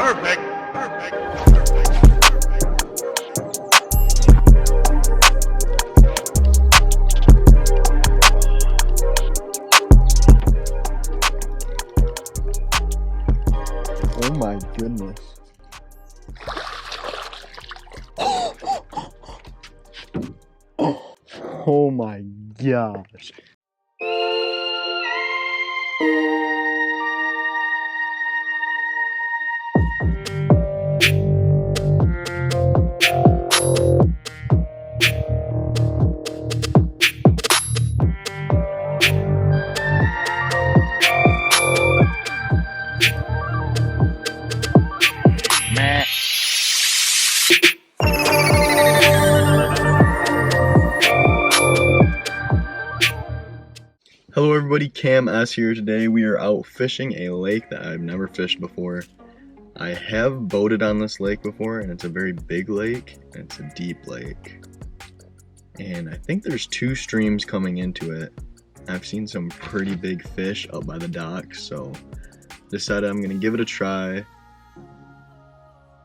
Perfect. Oh my goodness. Oh my gosh. Hello everybody, Cam S here. Today we are out fishing a lake that I've never fished before. I have boated on this lake before, and it's a very big lake, and it's a deep lake. And I think there's two streams coming into it. I've seen some pretty big fish up by the docks, so decided I'm gonna give it a try.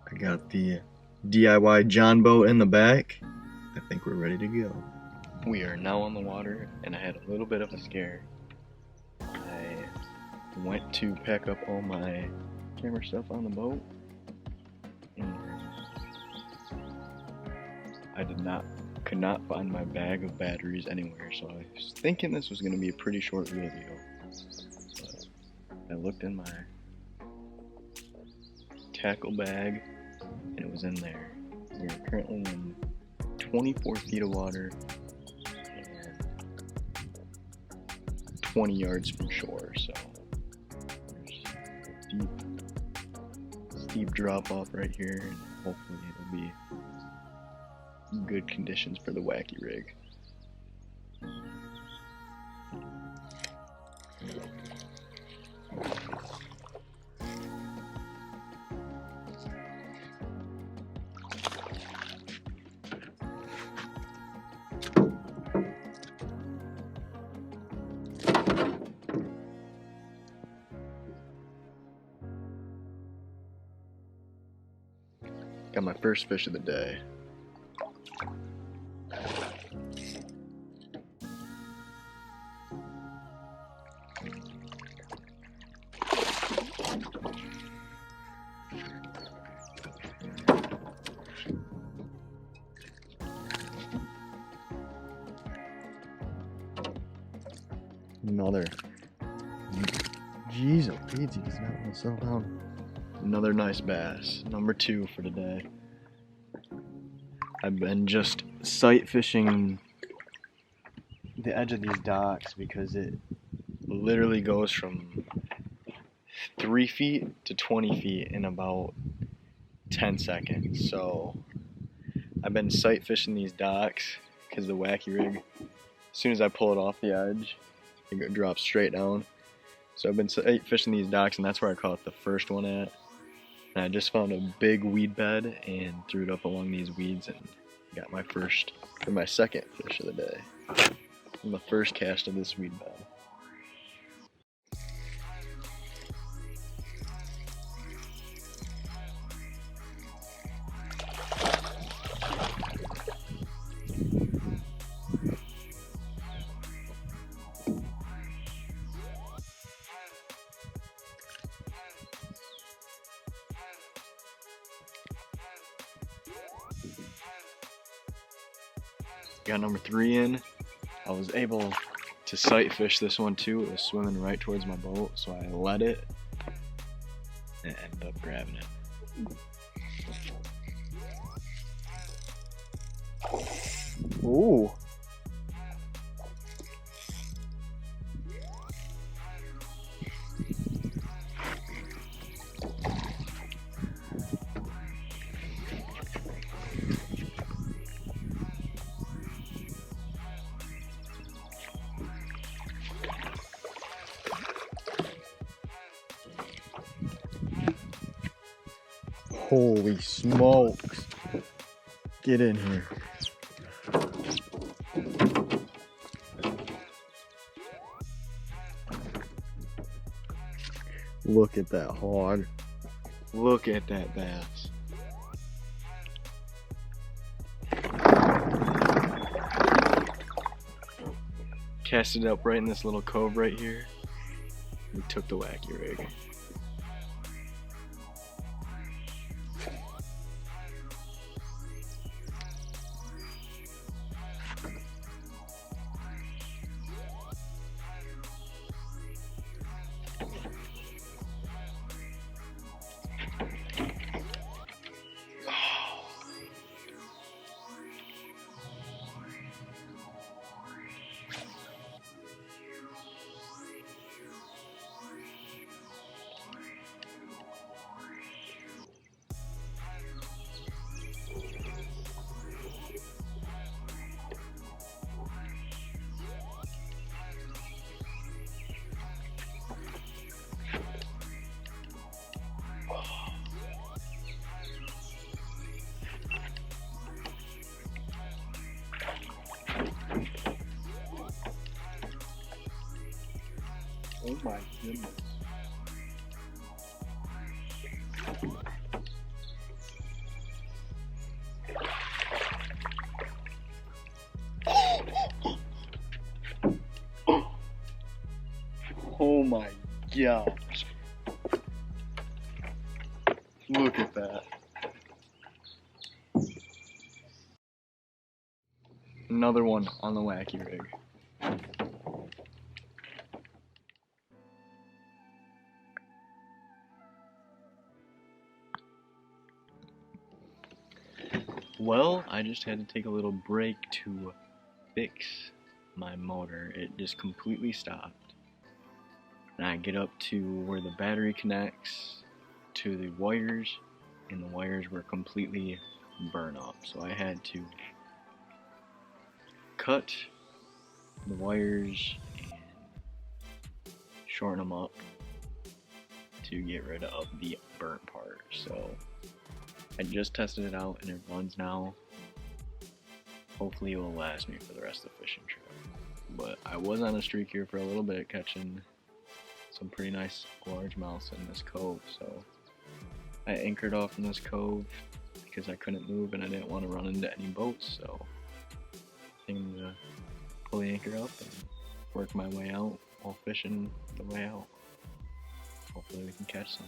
I got the DIY John boat in the back. I think we're ready to go. We are now on the water, and I had a little bit of a scare. I went to pack up all my camera stuff on the boat, and I could not find my bag of batteries anywhere, so I was thinking this was going to be a pretty short video. But I looked in my tackle bag, and it was in there. We are currently in 24 feet of water, 20 yards from shore, so there's a steep drop off right here, and hopefully it'll be good conditions for the wacky rig. Got my first fish of the day. Another. Jeez, oh, he's not gonna settle down. Another nice bass, number 2 for today. I've been just sight fishing the edge of these docks because it literally goes from 3 feet to 20 feet in about 10 seconds. So I've been sight fishing these docks because the wacky rig, as soon as I pull it off the edge, it drops straight down. So I've been sight fishing these docks, and that's where I caught the first one at. And I just found a big weed bed and threw it up along these weeds and got my second fish of the day. And the first cast of this weed bed. Got number 3 in. I was able to sight fish this one too. It was swimming right towards my boat, so I let it and ended up grabbing it. Ooh. Holy smokes. Get in here. Look at that hog. Look at that bass. Casted it up right in this little cove right here. We took the wacky rig. Oh my goodness. Oh my gosh. Look at that. Another one on the wacky rig. Well, I just had to take a little break to fix my motor. It just completely stopped. And I get up to where the battery connects to the wires, and the wires were completely burnt up. So I had to cut the wires and shorten them up to get rid of the burnt part. So I just tested it out and it runs now. Hopefully it will last me for the rest of the fishing trip. But I was on a streak here for a little bit, catching some pretty nice largemouths in this cove. So I anchored off in this cove because I couldn't move and I didn't want to run into any boats. So I'm gonna pull the anchor up and work my way out while fishing the way out. Hopefully we can catch some.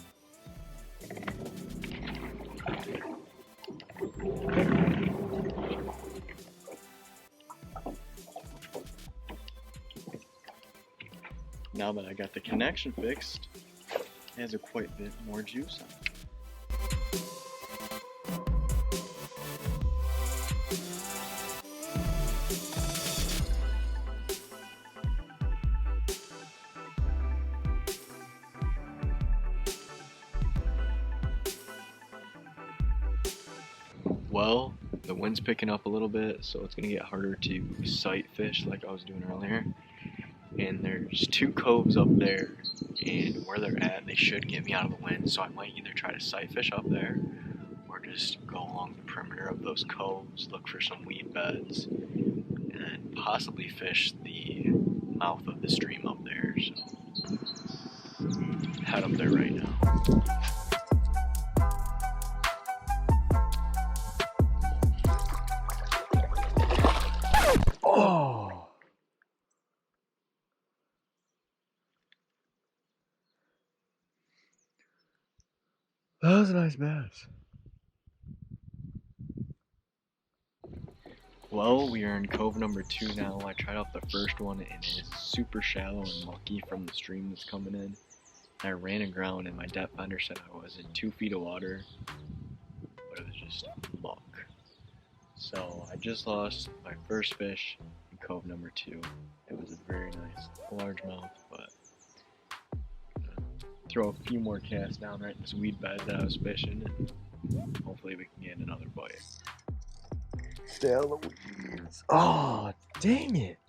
Now that I got the connection fixed, it has a quite bit more juice on it. Well, the wind's picking up a little bit, so it's going to get harder to sight fish like I was doing earlier. And there's two coves up there, and where they're at, they should get me out of the wind, so I might either try to sight fish up there, or just go along the perimeter of those coves, look for some weed beds, and possibly fish the mouth of the stream up there. So, head up there right now. Oh! That was a nice bass. Well, we are in cove number 2 now. I tried out the first one and it is super shallow and mucky from the stream that's coming in. I ran aground and my depth finder said I was in 2 feet of water, but it was just muck. So I just lost my first fish in cove number 2. It was a very nice largemouth, but throw a few more casts down right in this weed bed that I was fishing, and hopefully we can get another bite. Stay out of the weeds. Oh, dang it.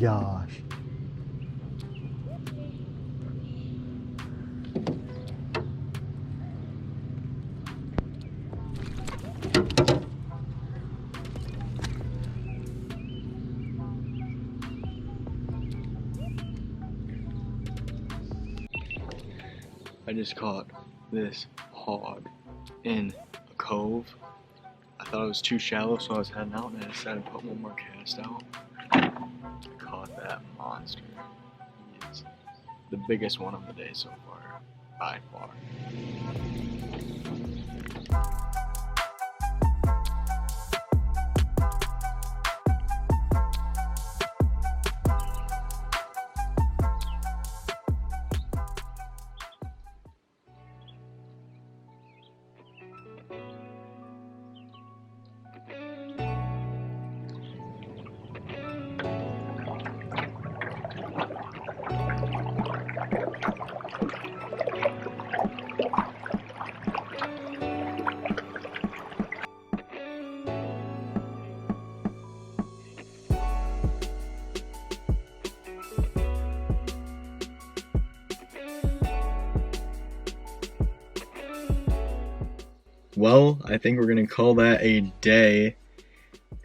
gosh. I just caught this hog in a cove. I thought it was too shallow, so I was heading out and I decided to put one more cast out. I caught that monster. He is the biggest one of the day so far, by far. Well, I think we're gonna call that a day.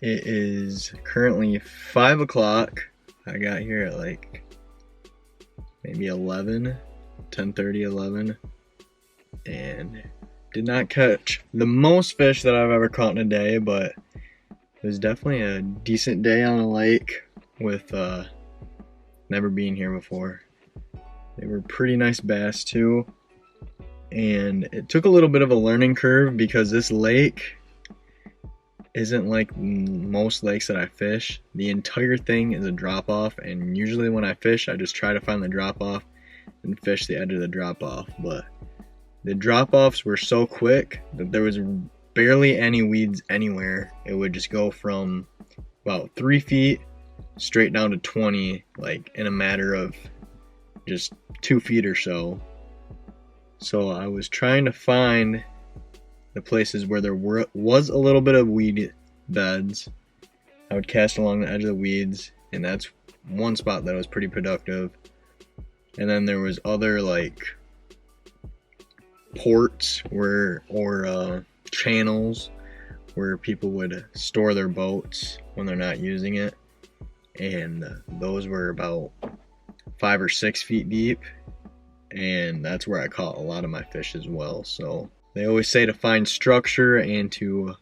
It is currently 5 o'clock. I got here at like maybe 10:30, 11, and did not catch the most fish that I've ever caught in a day, but it was definitely a decent day on a lake with never being here before. They were pretty nice bass too. And it took a little bit of a learning curve because this lake isn't like most lakes that I fish. The entire thing is a drop off, and usually when I fish I just try to find the drop off and fish the edge of the drop off, but the drop offs were so quick that there was barely any weeds anywhere. It would just go from about 3 feet straight down to 20 like in a matter of just 2 feet or so. So I was trying to find the places where there was a little bit of weed beds. I would cast along the edge of the weeds, and that's one spot that was pretty productive. And then there was other like ports or channels where people would store their boats when they're not using it, and those were about 5 or 6 feet deep. And that's where I caught a lot of my fish as well. So they always say to find structure and to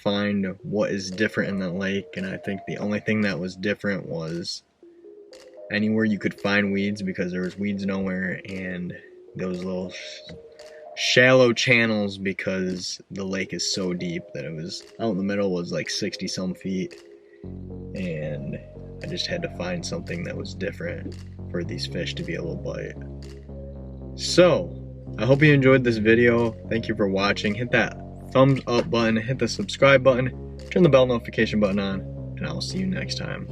find what is different in the lake, and I think the only thing that was different was anywhere you could find weeds, because there was weeds nowhere, and those little shallow channels because the lake is so deep that it was out in the middle was like 60 some feet, and I just had to find something that was different for these fish to be able to bite. So, I hope you enjoyed this video. Thank you for watching. Hit that thumbs up button, hit the subscribe button, turn the bell notification button on, and I will see you next time.